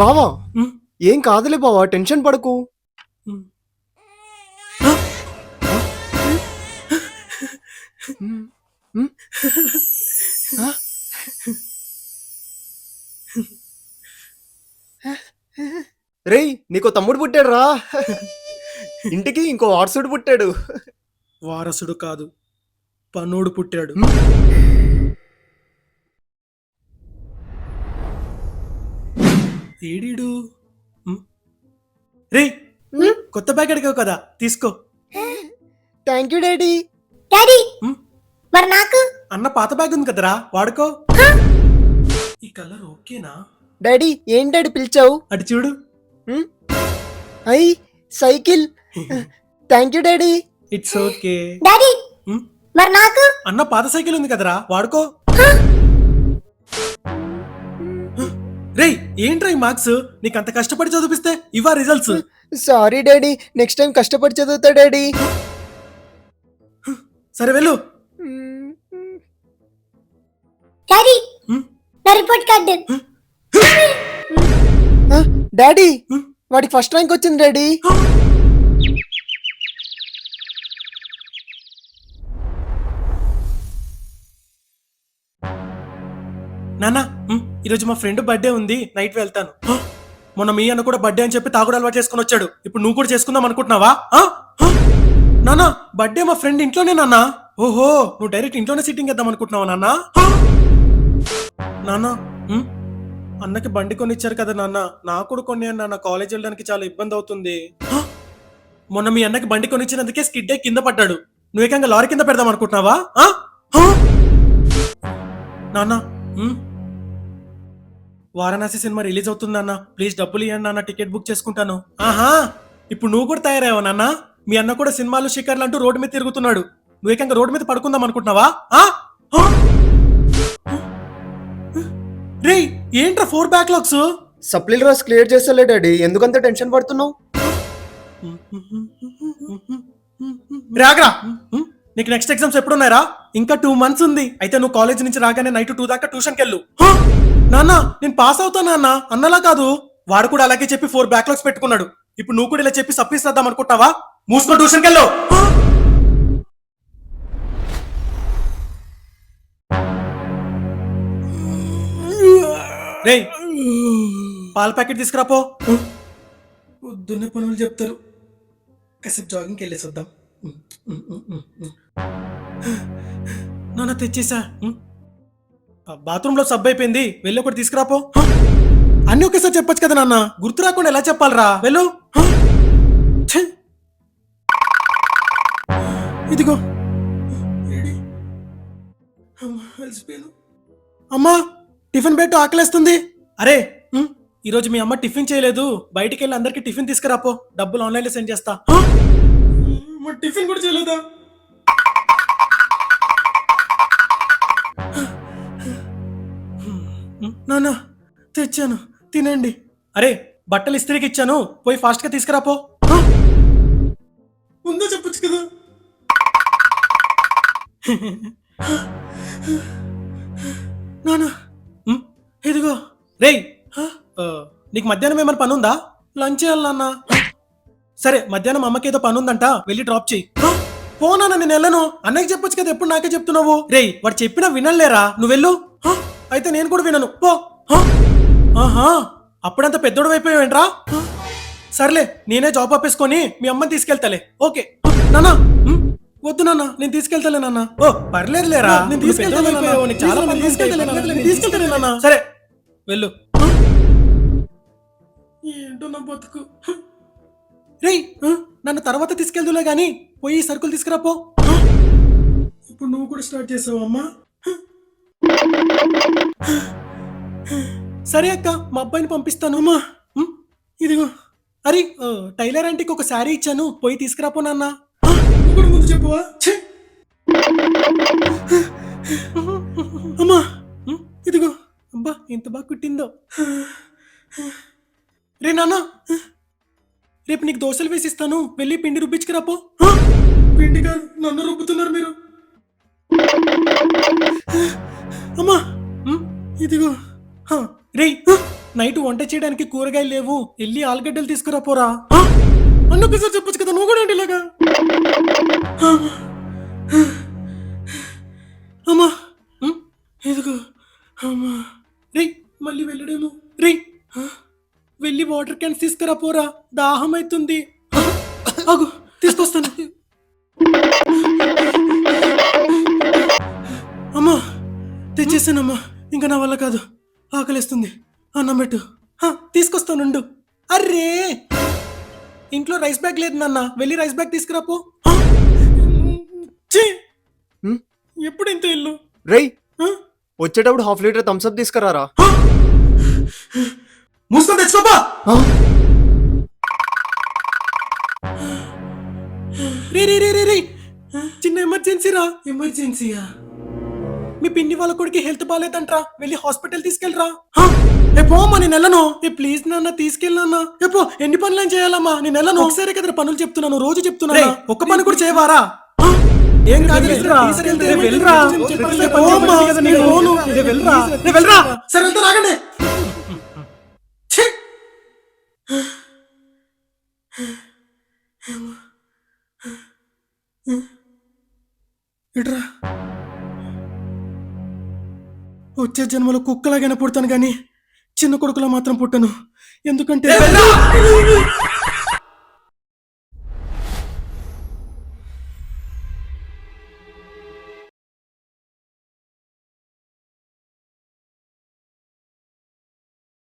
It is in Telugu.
బావా హ్మ్. ఏం కాదులే బావా, టెన్షన్ పడకు. హ్మ్. హ్మ్. హ్మ్. ఆ? రేయ్ నీకో తమ్ముడు పుట్టాడు రా. ఇంటికి ఇంకో వారసుడు పుట్టాడు. వారసుడు కాదు, పనోడు పుట్టాడు. హ్మ్. ఏడీడు? రేయ్, హ్మ్. కొత్త బ్యాగ్ అడిగావు కదా, తీసుకో. Thank you daddy. డాడీ హ్మ్. మరి నాకు అన్న పాత బ్యాగ్ ఉంది కదరా, వాడుకో. ఈ కలర్ ఓకేనా? డాడీ ఏం డాడీ పిలిచావు? అటు చూడు. హ్మ్? అయ్ cycle. Thank you daddy. It's okay. Daddy మరి నాకు అన్న పాత సైకిల్ ఉంది కదరా, వాడుకో. రేయ్, ఏంట్రా ఈ మార్క్స్? నీకు అంత కష్టపడి చదివిస్తే ఇవా results? Sorry daddy, next time కష్టపడి చదువుతా డాడీ. సరే వెళ్ళు. డాడీ హ్మ్. నా రిపోర్ట్ కార్డు. డాడీ వాడికి ఫస్ట్ ర్యాంక్ వచ్చింది డాడీ. నాన్న, ఈరోజు మా ఫ్రెండ్ బర్త్డే ఉంది, నైట్ వెళ్తాను. మొన్న మీ అన్న కూడా బర్త్డే అని చెప్పి తాగుడు అలవాటు చేసుకుని వచ్చాడు. ఇప్పుడు నువ్వు కూడా చేసుకుందాం అనుకుంటున్నావా? నాన్న, బర్త్డే మా ఫ్రెండ్ ఇంట్లోనే నాన్న. ఓహో, నువ్వు డైరెక్ట్ ఇంట్లోనే సిట్టింగ్ వేద్దాం అనుకుంటున్నావా నాన్న? నాన్న, అన్నకి బండి కొనిచ్చారు కదా నాన్న, నాకు కూడా కొన్ని నాన్న. కాలేజ్ వెళ్ళడానికి చాలా ఇబ్బంది అవుతుంది. మొన్న మీ అన్నకి బండి కొనిచ్చినందుకే స్కిడ్ అయి కింద పడ్డాడు. నువ్వు ఏకంగా లారీ కింద పెడదాం అనుకుంటున్నావా? నాన్న, వారణాసి సినిమా రిలీజ్ అవుతుంది నాన్న, ప్లీజ్ డబ్బులు ఇవ్వండి నాన్న, టికెట్ బుక్ చేసుకుంటాను. ఆహా, ఇప్పుడు నువ్వు కూడా తయారయ్యావా నాన్న? మీ అన్న కూడా సినిమాలు షికర్లు అంటూ రోడ్డు మీద తిరుగుతున్నాడు. నువ్వు ఏకంగా రోడ్డు మీద పడుకుందాం అనుకుంటున్నావా? రే, ఏంట్రా 4 బ్యాక్లాగ్స్? సప్లీలు రాసి క్లియర్ చేస్తలే డాడీ, ఎందుకంత టెన్షన్ పడుతున్నావు? రాగరా, నీకు నెక్స్ట్ ఎగ్జామ్స్ ఎప్పుడు ఉన్నాయరా? ఇంకా 2 months ఉంది. అయితే నువ్వు కాలేజ్ నుంచి రాగానే నైట్ 2 దాకా ట్యూషన్కి వెళ్ళు. నాన్న, నేను పాస్ అవుతాను నాన్న, అన్నలా కాదు. వాడు కూడా అలాగే చెప్పి 4 బ్యాక్లాగ్స్ పెట్టుకున్నాడు. ఇప్పుడు నువ్వు కూడా ఇలా చెప్పి సప్లీస్ రాద్దాం అనుకుంటావా? మూసుకో, ట్యూషన్కి వెళ్ళు. రేయ్, పాల ప్యాకెట్ తీసుకురాపో. పొద్దున్నే పనులు చెప్తారు. కాసేపు జాగింగ్కి వెళ్ళేసి వద్దాం. నాన్న, తెచ్చేసా. బాత్రూంలో సబ్బు అయిపోయింది, వెళ్ళి ఒకటి తీసుకురాపో. అన్ని ఒకేసారి చెప్పొచ్చు కదా నాన్న, గుర్తు రాకుండా ఎలా చెప్పాలరా? వెళ్ళు. ఛే! ఇదిగో. అమ్మా, టిఫిన్ పెట్టు, ఆకలేస్తుంది. అరే, ఈరోజు మీ అమ్మ టిఫిన్ చేయలేదు, బయటికి వెళ్ళి అందరికి టిఫిన్ తీసుకురాపో, డబ్బులు ఆన్లైన్లో సెండ్ చేస్తా. టిఫిన్ కూడా చేయలేదా? నాన్న, తెచ్చాను, తినండి. అరే, బట్టలు ఇస్త్రీకి ఇచ్చాను, పోయి ఫాస్ట్ గా తీసుకురాపో. ముందే చెప్పొచ్చు కదా. నాన్న, ఇదిగో. రేయ్, నీకు మధ్యాహ్నం ఏమైనా పని ఉందా? లంచ్ చేయాలి నాన్న. సరే, మధ్యాహ్నం అమ్మకి ఏదో పని ఉందంట, వెళ్ళి డ్రాప్ చేయి. పోనా, నేను వెళ్ళను. అన్నయ్యకి చెప్పొచ్చు కదా, ఎప్పుడు నాకే చెప్తున్నావు? రేయ్, వాడు చెప్పినా వినలేరా? నువ్వు వెళ్ళు. అయితే నేను కూడా వినను, పో. ఆహా, అప్పుడంత పెద్దోడు అయిపోయావేంట్రా? సర్లే, నేనే జాబ్ ఆపేసుకొని మీ అమ్మని తీసుకెళ్తాలే. ఓకే నాన్న. వద్దు నాన్న, నేను తీసుకెళ్తాలే నాన్న. ఓ పర్లేదులేరా, నేను తీసుకెళ్తాలే నాన్న. సరే, వెళ్ళు. ఏంటో నా బతుకు. రేయ్, నన్ను తర్వాత తీసుకెళ్దులే గాని, పోయి సరుకులు తీసుకురాపో. ఇప్పుడు నువ్వు కూడా స్టార్ట్ చేసావు అమ్మా. సరే అక్క, మా అబ్బాయిని పంపిస్తాను. అమ్మా, ఇదిగో. అరే, టైలర్ ఆంటీకి ఒక శారీ ఇచ్చాను, పోయి తీసుకురాపో నాన్న. ముందు చెప్పువా. అమ్మా, ఇదిగో. అబ్బా, ఎంత బాగా కుట్టిందో. రే నాన్న, రేపు నీకు దోశలు వేసిస్తాను, వెళ్ళి పిండి రుబ్బించుకురాపో. పిండి కాదు, నన్ను రుబ్బుతున్నారు మీరు. అమ్మా, ఇదిగో. రే, నైట్ వంట చేయడానికి కూరగాయలు లేవు, వెళ్ళి ఆలుగడ్డలు తీసుకురా పోరా. అన్నొకసారి చెప్పొచ్చు కదా, నువ్వు కూడా ఏంటి ఇలాగా? అమ్మా ఎదుగు అమ్మా. రే మళ్ళీ వెళ్ళడేమో. రే వెళ్ళి వాటర్ క్యాన్స్ తీసుకురా పోరా, దాహం అవుతుంది. ఆగు తీసుకొస్తాను. అమ్మా తెచ్చేసానమ్మా, ఇంకా నా వల్ల కాదు, ఆకలిస్తుంది. అన్నం పెట్టు. తీసుకొస్తానుండు. అర్రే ఇంట్లో రైస్ బ్యాగ్ లేదు నాన్న, వెళ్ళి రైస్ బ్యాగ్ తీసుకురాపో. ఎప్పుడు ఇంత ఇల్లు? రేయ్ వచ్చేటప్పుడు 1/2 లీటర్ థమ్స్అప్ తీసుకురారా. మూసుకొని తెచ్చుకోపా. రే రే రే రే రే చిన్న ఎమర్జెన్సీ రా. ఎమర్జెన్సీయా? మీ పిన్ని వాళ్ళ కొడుకు హెల్త్ బాగాలేదంట్రా, వెళ్ళి హాస్పిటల్ తీసుకెళ్ళరా. పోమ్మా, నేను వెళ్ళను. ప్లీజ్ నాన్న తీసుకెళ్ళన్నా. ఎప్పో ఎన్ని పనులు చేయాలమ్మా, నేను వెళ్ళను. ఒకసారి కదా పనులు చెప్తున్నాను, రోజు చెప్తున్నా. ఒక్క పని కూడా చేయవారా? ఏం కాదు వెళ్ళరా. సరే వెళ్తా, రాగండి. ఇట్రా, వచ్చే జన్మలో కుక్కలాగైనా పుడతాను కానీ చిన్న కొడుకులా మాత్రం పుట్టను. ఎందుకంటే